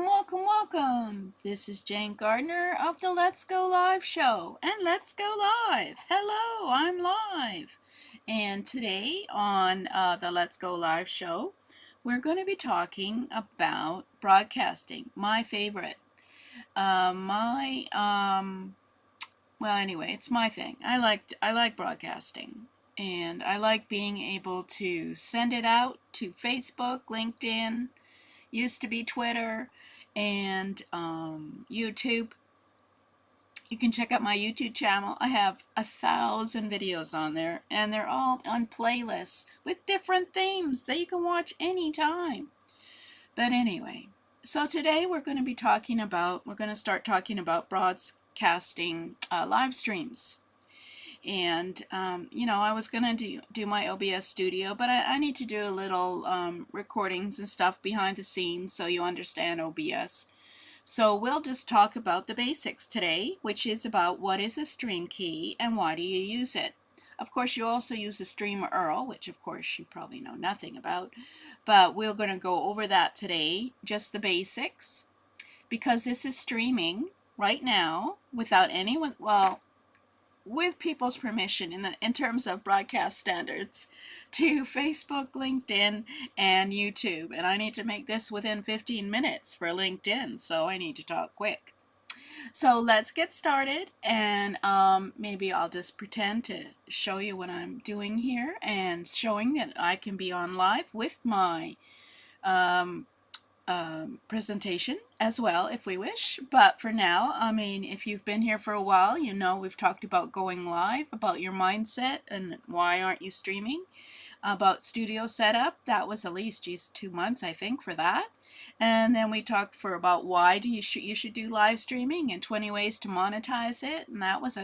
Welcome. This is Jane Gardner of the Let's Go Live show. And let's go live. Hello, I'm live. And today on the Let's Go Live show, we're going to be talking about broadcasting, my favorite. Well, anyway, it's my thing. I like broadcasting. And I like being able to send it out to Facebook, LinkedIn, used to be Twitter, and YouTube. You can check out my YouTube channel. I have 1,000 videos on there, and they're all on playlists with different themes that you can watch anytime. But anyway, so today we're going to start talking about broadcasting live streams. And I was gonna do my OBS studio, but I need to do a little recordings and stuff behind the scenes so you understand OBS. So we'll just talk about the basics today, which is about what is a stream key and why do you use it. Of course, you also use a stream URL, which of course you probably know nothing about, but we're going to go over that today, just the basics, because this is streaming right now without anyone, well, with people's permission in terms of broadcast standards to Facebook, LinkedIn, and YouTube. And I need to make this within 15 minutes for LinkedIn, so I need to talk quick. So let's get started, and maybe I'll just pretend to show you what I'm doing here and showing that I can be on live with my presentation as well if we wish. But for now, I mean, if you've been here for a while, you know we've talked about going live, about your mindset and why aren't you streaming, about studio setup. That was at least 2 months, I think, for that. And then we talked for about why you should do live streaming and 20 ways to monetize it, and that was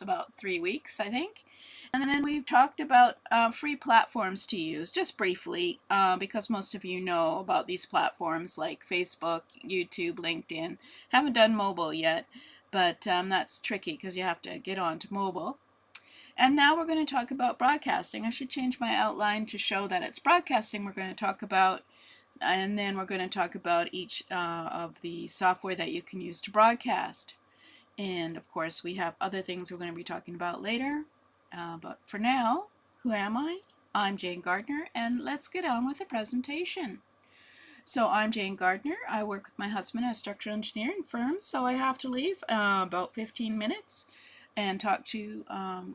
about 3 weeks, I think. And then we've talked about free platforms to use, just briefly, because most of you know about these platforms like Facebook, YouTube, LinkedIn. Haven't done mobile yet, but that's tricky because you have to get on to mobile. And now we're going to talk about broadcasting. I should change my outline to show that it's broadcasting we're going to talk about, and then we're going to talk about each of the software that you can use to broadcast. And of course, we have other things we're going to be talking about later. But for now, who am I? I'm Jane Gardner, and let's get on with the presentation. So I'm Jane Gardner. I work with my husband at a structural engineering firm, so I have to leave about 15 minutes and talk to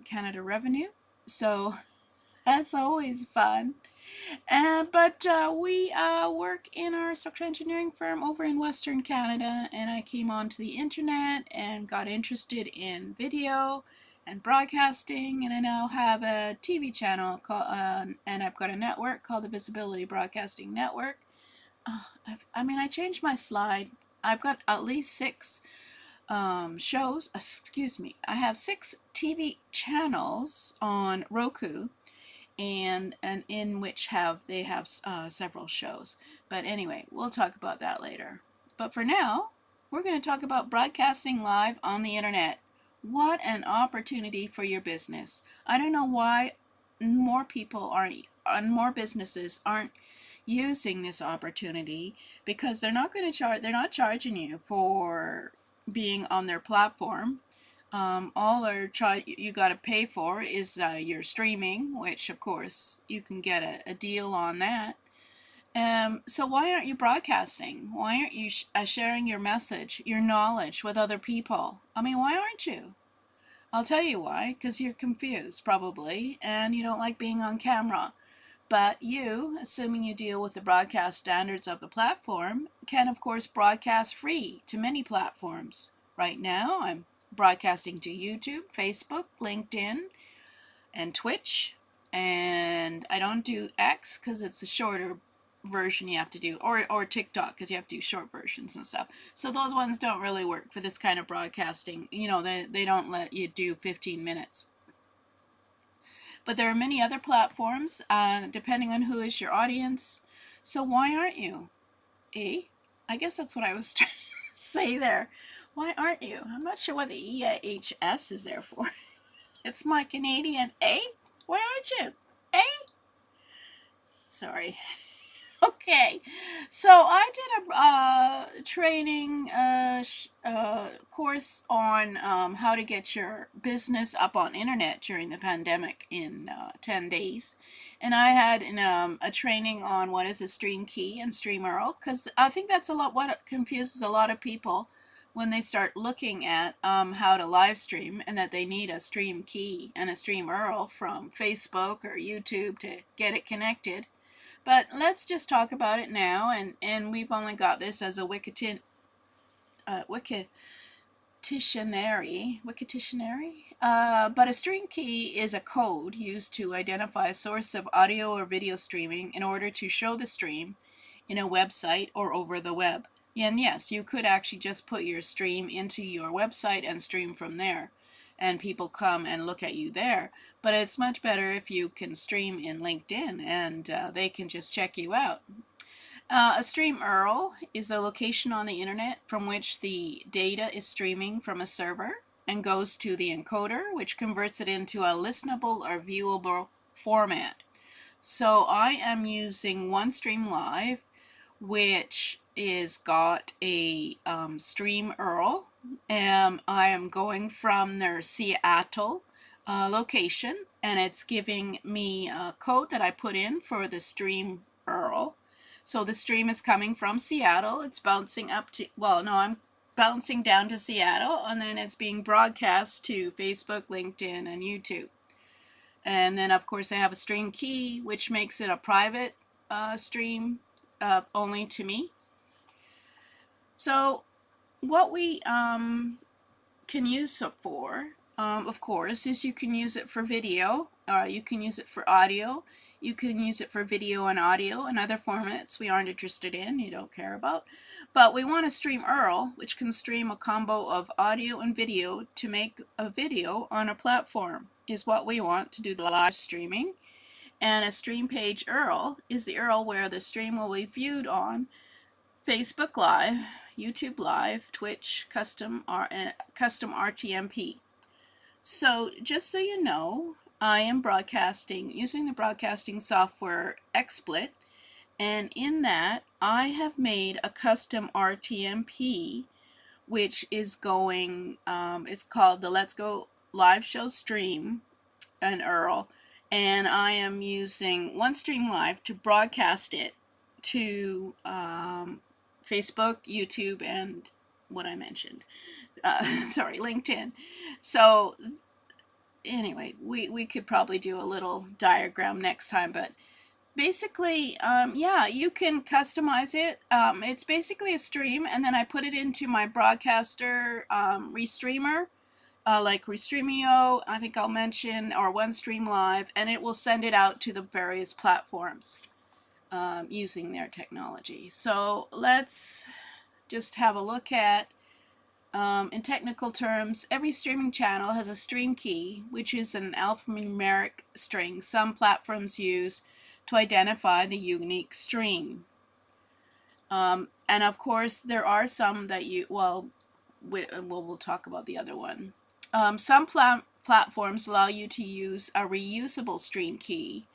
Canada Revenue. So that's always fun. But we work in our structural engineering firm over in Western Canada, and I came onto the internet and got interested in video and broadcasting, and I now have a TV channel called, and I've got a network called the Visibility Broadcasting Network. I changed my slide. I've got at least 6 shows. Excuse me. I have 6 TV channels on Roku, and in which they have several shows. But anyway, we'll talk about that later. But for now, we're going to talk about broadcasting live on the internet. What an opportunity for your business. I don't know why more people more businesses aren't using this opportunity, because they're not charging you for being on their platform. All you got to pay for is your streaming, which of course you can get a deal on that. So why aren't you broadcasting? Why aren't you sharing your message, your knowledge with other people? I mean, why aren't you? I'll tell you why, because you're confused probably, and you don't like being on camera. But you, assuming you deal with the broadcast standards of the platform, can of course broadcast free to many platforms. Right now, I'm broadcasting to YouTube, Facebook, LinkedIn, and Twitch. And I don't do X because it's a shorter version you have to do, or TikTok because you have to do short versions and stuff. So those ones don't really work for this kind of broadcasting. You know, they don't let you do 15 minutes. But there are many other platforms, depending on who is your audience. So why aren't you? I guess that's what I was trying to say there. Why aren't you? I'm not sure what the EHS is there for. It's my Canadian A. Why aren't you? A? Sorry. Okay, so I did a training course on how to get your business up on internet during the pandemic in 10 days. And I had a training on what is a stream key and stream URL, because I think that's a lot what confuses a lot of people when they start looking at how to live stream, and that they need a stream key and a stream URL from Facebook or YouTube to get it connected. But let's just talk about it now, and we've only got this as a Wikititionary. But a stream key is a code used to identify a source of audio or video streaming in order to show the stream in a website or over the web. And yes, you could actually just put your stream into your website and stream from there, and people come and look at you there. But it's much better if you can stream in LinkedIn, and they can just check you out. A stream URL is a location on the internet from which the data is streaming from a server and goes to the encoder, which converts it into a listenable or viewable format. So I am using OneStream Live, which is got a stream URL, and I am going from their Seattle location, and it's giving me a code that I put in for the stream URL. So the stream is coming from Seattle. It's bouncing up to, well, no, I'm bouncing down to Seattle, and then it's being broadcast to Facebook, LinkedIn, and YouTube. And then, of course, I have a stream key, which makes it a private stream only to me. So what we can use it for, of course, is you can use it for video, you can use it for audio, you can use it for video and audio and other formats we aren't interested in, you don't care about. But we want to stream URL, which can stream a combo of audio and video to make a video on a platform, is what we want to do the live streaming. And a stream page URL is the URL where the stream will be viewed on Facebook Live, YouTube Live, Twitch, custom RTMP. So just so you know, I am broadcasting using the broadcasting software XSplit, and in that I have made a custom RTMP, which is going, it's called the Let's Go Live Show Stream, an URL, and I am using OneStream Live to broadcast it to Facebook, YouTube, and what I mentioned. Sorry, LinkedIn. So anyway, we could probably do a little diagram next time, but basically, yeah, you can customize it. It's basically a stream, and then I put it into my broadcaster restreamer, like Restreamio, I think I'll mention, or OneStream Live, and it will send it out to the various platforms using their technology. So let's just have a look at, in technical terms, every streaming channel has a stream key, which is an alphanumeric string some platforms use to identify the unique stream. And of course, there are some that we'll talk about the other one. Some platforms allow you to use a reusable stream key,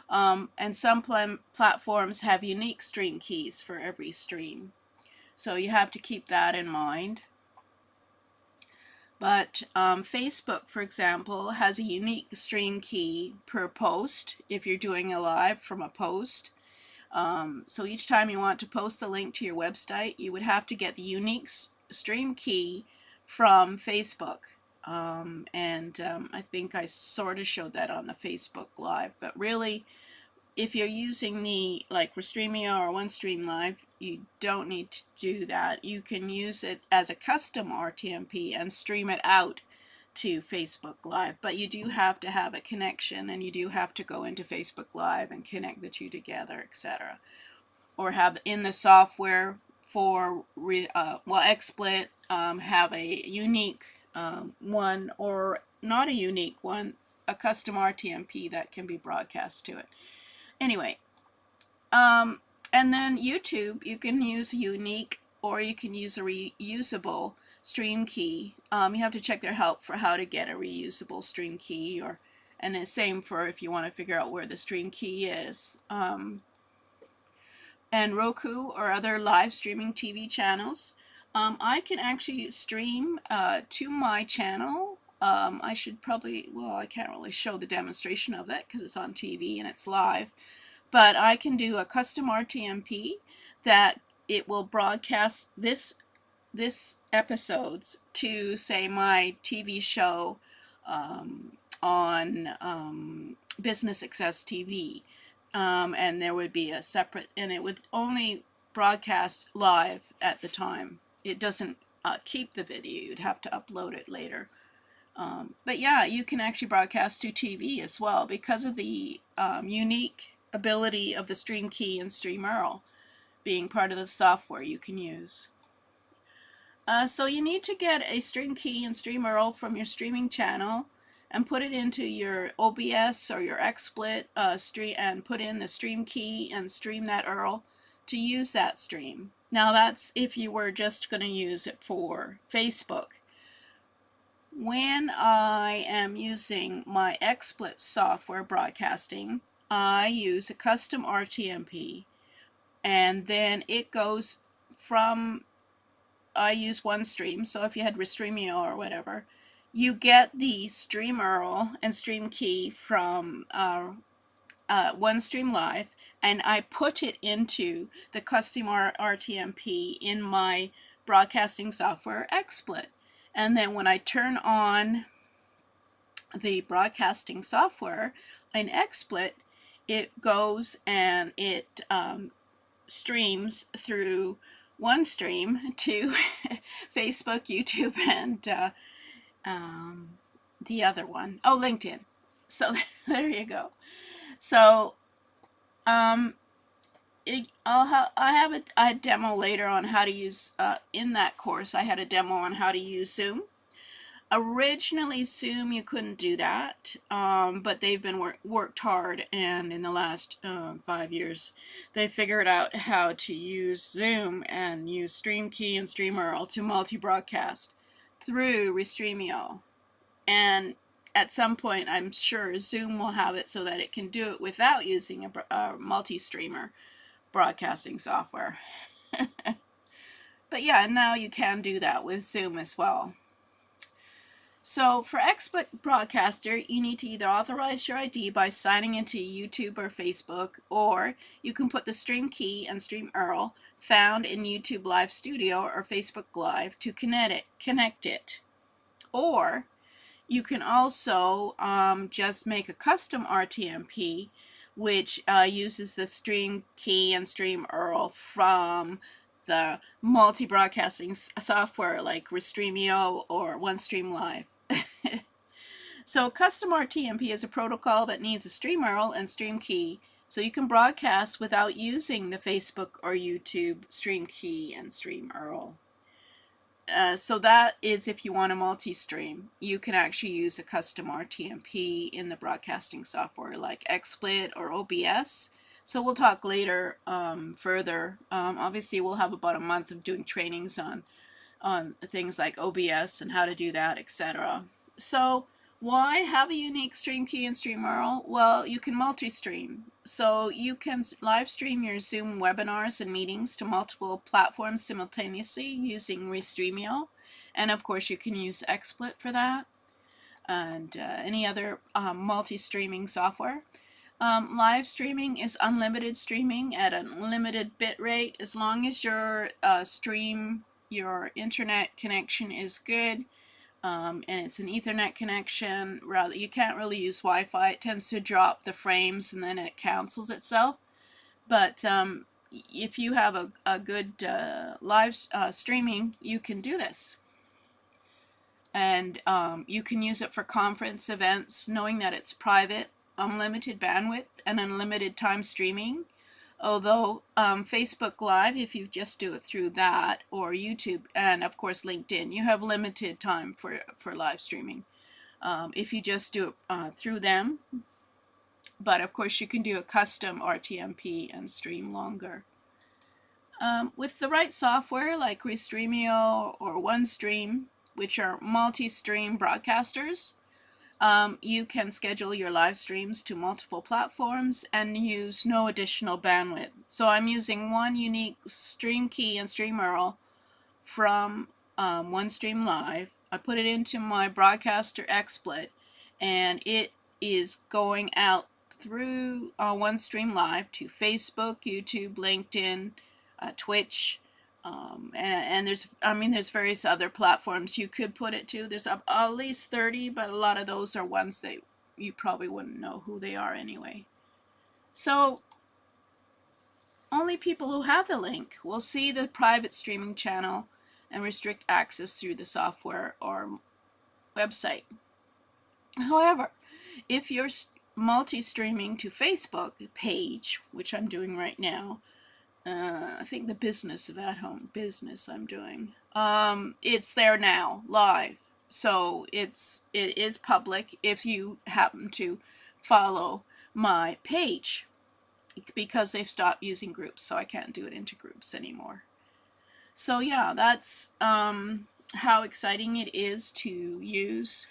and some platforms have unique stream keys for every stream. So you have to keep that in mind. But Facebook, for example, has a unique stream key per post if you're doing a live from a post. So each time you want to post the link to your website, you would have to get the unique stream key from Facebook. I think I sort of showed that on the Facebook Live, but really, if you're using the like Restreamio or OneStream Live, you don't need to do that. You can use it as a custom RTMP and stream it out to Facebook Live, but you do have to have a connection, and you do have to go into Facebook Live and connect the two together, etc. Or have in the software for XSplit have a unique one, or not a unique one, a custom RTMP that can be broadcast to it. Anyway, and then YouTube, you can use a unique, or you can use a reusable stream key. You have to check their help for how to get a reusable stream key, and the same for if you want to figure out where the stream key is. and Roku or other live streaming TV channels, I can actually stream to my channel. I should probably, well, I can't really show the demonstration of that because it's on TV and it's live, but I can do a custom RTMP that it will broadcast this episodes to, say, my TV show on Business Success TV, and there would be a separate, and it would only broadcast live at the time. It doesn't keep the video. You'd have to upload it later. But yeah, you can actually broadcast to TV as well because of the unique ability of the Stream Key and Stream URL being part of the software you can use. So you need to get a Stream Key and Stream URL from your streaming channel and put it into your OBS or your XSplit stream, and put in the Stream Key and stream that URL to use that stream. Now that's if you were just going to use it for Facebook. When I am using my XSplit software broadcasting, I use a custom RTMP, and then it goes from, I use OneStream, so if you had Restreamio or whatever, you get the stream URL and stream key from OneStream Live, and I put it into the custom RTMP in my broadcasting software XSplit. And then when I turn on the broadcasting software in XSplit, it goes and it streams through OneStream to Facebook, YouTube, and the other one, oh, LinkedIn. So there you go. So I have a demo later on how to use, in that course I had a demo on how to use Zoom. Originally Zoom you couldn't do that, but they've been worked hard, and in the last 5 years they figured out how to use Zoom and use Stream Key and Stream URL to multi-broadcast through Restreamio. And at some point I'm sure Zoom will have it so that it can do it without using a multi-streamer broadcasting software. But yeah, now you can do that with Zoom as well. So for XSplit Broadcaster, you need to either authorize your ID by signing into YouTube or Facebook, or you can put the Stream Key and Stream URL found in YouTube Live Studio or Facebook Live to connect it. Or you can also just make a custom RTMP which uses the Stream Key and Stream URL from the multi-broadcasting software like Restreamio or OneStream Live. So custom RTMP is a protocol that needs a stream URL and stream key, so you can broadcast without using the Facebook or YouTube stream key and stream URL. So that is if you want to multi-stream. You can actually use a custom RTMP in the broadcasting software like XSplit or OBS. So we'll talk later further. Obviously we'll have about a month of doing trainings on things like OBS and how to do that, etc. So why have a unique stream key and stream URL? Well, you can multi-stream. So you can live stream your Zoom webinars and meetings to multiple platforms simultaneously using Restreamio. And of course you can use XSplit for that, and any other multi-streaming software. Live streaming is unlimited streaming at unlimited bit rate as long as your your internet connection is good. And it's an Ethernet connection. Rather, you can't really use Wi-Fi. It tends to drop the frames and then it cancels itself. But if you have a good live streaming, you can do this. And you can use it for conference events, knowing that it's private, unlimited bandwidth, and unlimited time streaming. Although Facebook Live, if you just do it through that, or YouTube, and of course LinkedIn, you have limited time for live streaming if you just do it through them. But of course you can do a custom RTMP and stream longer. With the right software like Restreamio or OneStream, which are multi-stream broadcasters, You can schedule your live streams to multiple platforms and use no additional bandwidth. So I'm using one unique stream key and stream URL from OneStream Live. I put it into my broadcaster XSplit, and it is going out through OneStream Live to Facebook, YouTube, LinkedIn, Twitch, and there's various other platforms you could put it to. There's at least 30, but a lot of those are ones that you probably wouldn't know who they are anyway. So only people who have the link will see the private streaming channel and restrict access through the software or website. However, if you're multi-streaming to Facebook page, which I'm doing right now, I think the business of at home business I'm doing, it's there now live, so it is public if you happen to follow my page, because they've stopped using groups, so I can't do it into groups anymore. So yeah, that's how exciting it is to use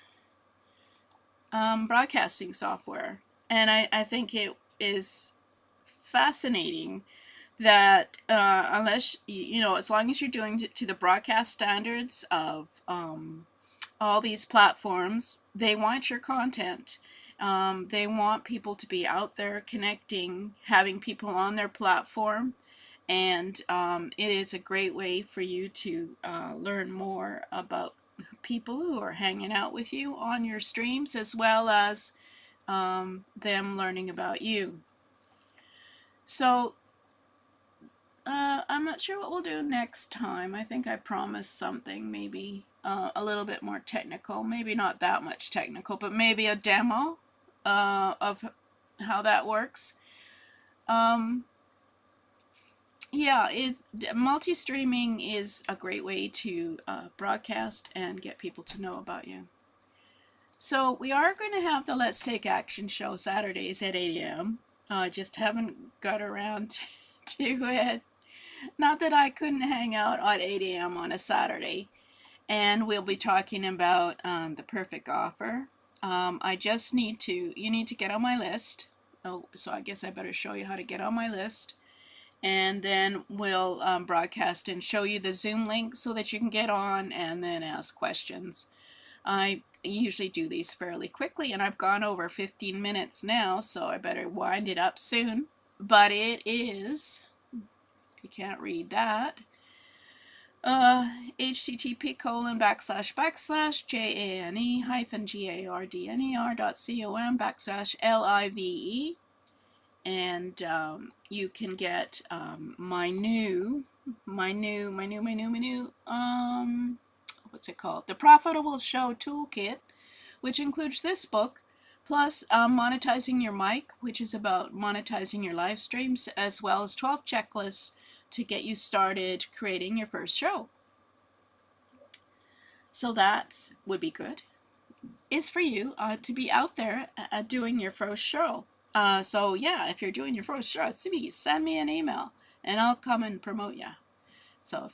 broadcasting software. And I think it is fascinating that unless, as long as you're doing it to the broadcast standards of all these platforms, they want your content. They want people to be out there connecting, having people on their platform, and it is a great way for you to learn more about people who are hanging out with you on your streams, as well as them learning about you. So I'm not sure what we'll do next time. I think I promised something maybe a little bit more technical, maybe not that much technical, but maybe a demo of how that works. Yeah, multi-streaming is a great way to broadcast and get people to know about you. So we are going to have the Let's Take Action show Saturdays at 8 a.m. Just haven't got around to it. Not that I couldn't hang out at 8 a.m. on a Saturday. And we'll be talking about the perfect offer. You need to get on my list. Oh, so I guess I better show you how to get on my list. And then we'll broadcast and show you the Zoom link so that you can get on and then ask questions. I usually do these fairly quickly, and I've gone over 15 minutes now, so I better wind it up soon. But it is, if you can't read that, http://jane-gardner.com/live, and you can get my new what's it called? The Profitable Show Toolkit, which includes this book, plus monetizing your mic, which is about monetizing your live streams, as well as 12 checklists to get you started creating your first show. So that would be good. It's for you to be out there doing your first show. So yeah, if you're doing your first show, send me an email and I'll come and promote you. So